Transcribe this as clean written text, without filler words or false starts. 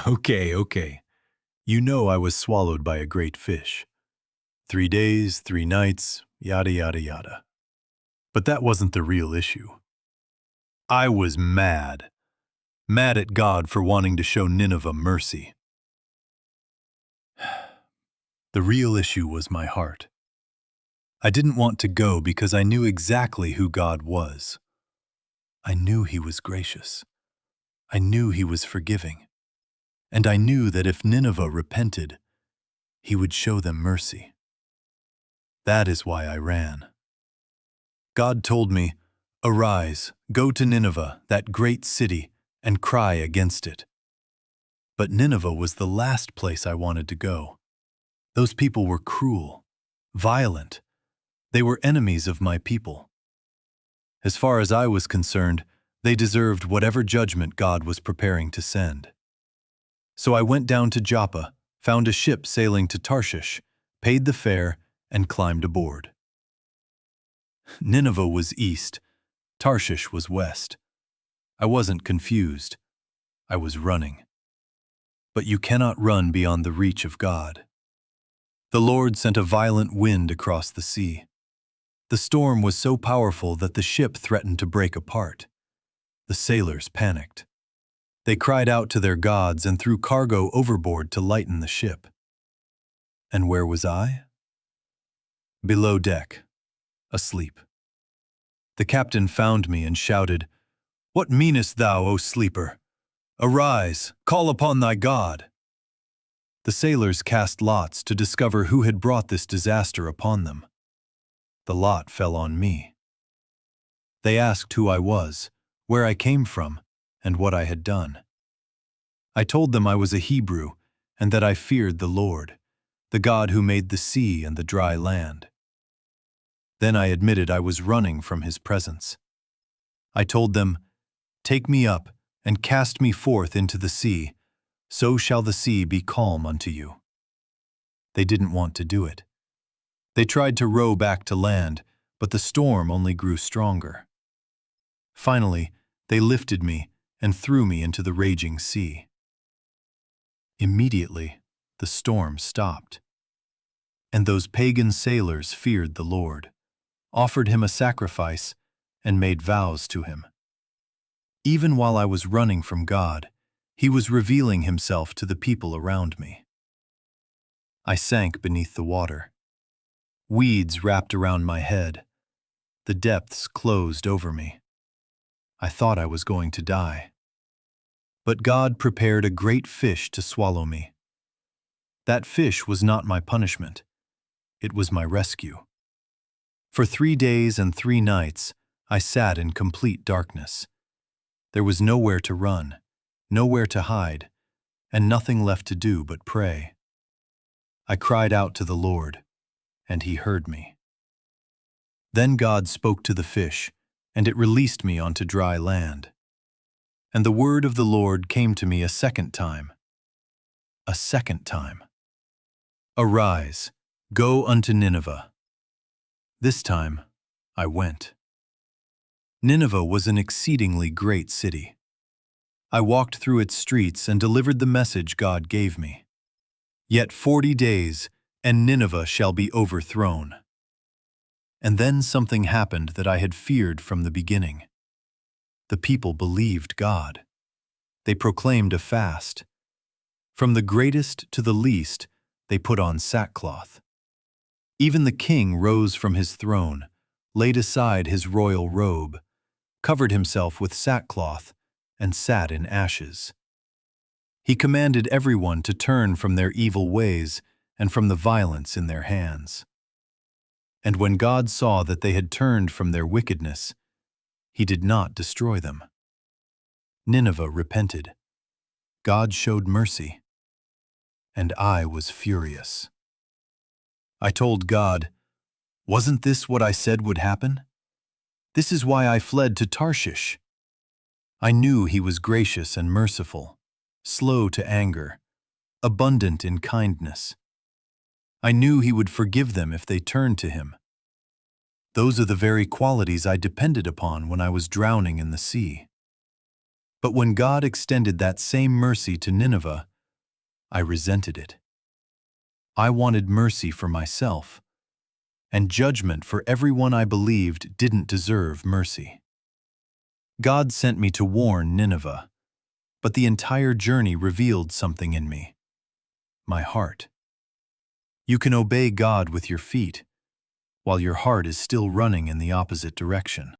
Okay. You know I was swallowed by a great fish. 3 days, 3 nights, yada yada yada. But that wasn't the real issue. I was mad. Mad at God for wanting to show Nineveh mercy. The real issue was my heart. I didn't want to go because I knew exactly who God was. I knew He was gracious. I knew He was forgiving. And I knew that if Nineveh repented, He would show them mercy. That is why I ran. God told me, "Arise, go to Nineveh, that great city, and cry against it." But Nineveh was the last place I wanted to go. Those people were cruel, violent. They were enemies of my people. As far as I was concerned, they deserved whatever judgment God was preparing to send. So I went down to Joppa, found a ship sailing to Tarshish, paid the fare, and climbed aboard. Nineveh was east, Tarshish was west. I wasn't confused. I was running. But you cannot run beyond the reach of God. The Lord sent a violent wind across the sea. The storm was so powerful that the ship threatened to break apart. The sailors panicked. They cried out to their gods and threw cargo overboard to lighten the ship. And where was I? Below deck, asleep. The captain found me and shouted, "What meanest thou, O sleeper? Arise, call upon thy God." The sailors cast lots to discover who had brought this disaster upon them. The lot fell on me. They asked who I was, where I came from, and what I had done. I told them I was a Hebrew and that I feared the Lord, the God who made the sea and the dry land. Then I admitted I was running from His presence. I told them, "Take me up and cast me forth into the sea, so shall the sea be calm unto you." They didn't want to do it. They tried to row back to land, but the storm only grew stronger. Finally, they lifted me and threw me into the raging sea. Immediately, the storm stopped. And those pagan sailors feared the Lord, offered Him a sacrifice, and made vows to Him. Even while I was running from God, He was revealing Himself to the people around me. I sank beneath the water. Weeds wrapped around my head. The depths closed over me. I thought I was going to die. But God prepared a great fish to swallow me. That fish was not my punishment. It was my rescue. For 3 days and 3 nights, I sat in complete darkness. There was nowhere to run, nowhere to hide, and nothing left to do but pray. I cried out to the Lord, and He heard me. Then God spoke to the fish, and it released me onto dry land. And the word of the Lord came to me a second time. A second time. "Arise, go unto Nineveh." This time, I went. Nineveh was an exceedingly great city. I walked through its streets and delivered the message God gave me. "Yet 40 days, and Nineveh shall be overthrown." And then something happened that I had feared from the beginning. The people believed God. They proclaimed a fast. From the greatest to the least, they put on sackcloth. Even the king rose from his throne, laid aside his royal robe, covered himself with sackcloth, and sat in ashes. He commanded everyone to turn from their evil ways and from the violence in their hands. And when God saw that they had turned from their wickedness, He did not destroy them. Nineveh repented. God showed mercy. And I was furious. I told God, "Wasn't this what I said would happen? This is why I fled to Tarshish." I knew He was gracious and merciful, slow to anger, abundant in kindness. I knew He would forgive them if they turned to Him. Those are the very qualities I depended upon when I was drowning in the sea. But when God extended that same mercy to Nineveh, I resented it. I wanted mercy for myself, and judgment for everyone I believed didn't deserve mercy. God sent me to warn Nineveh, but the entire journey revealed something in me: my heart. You can obey God with your feet, while your heart is still running in the opposite direction.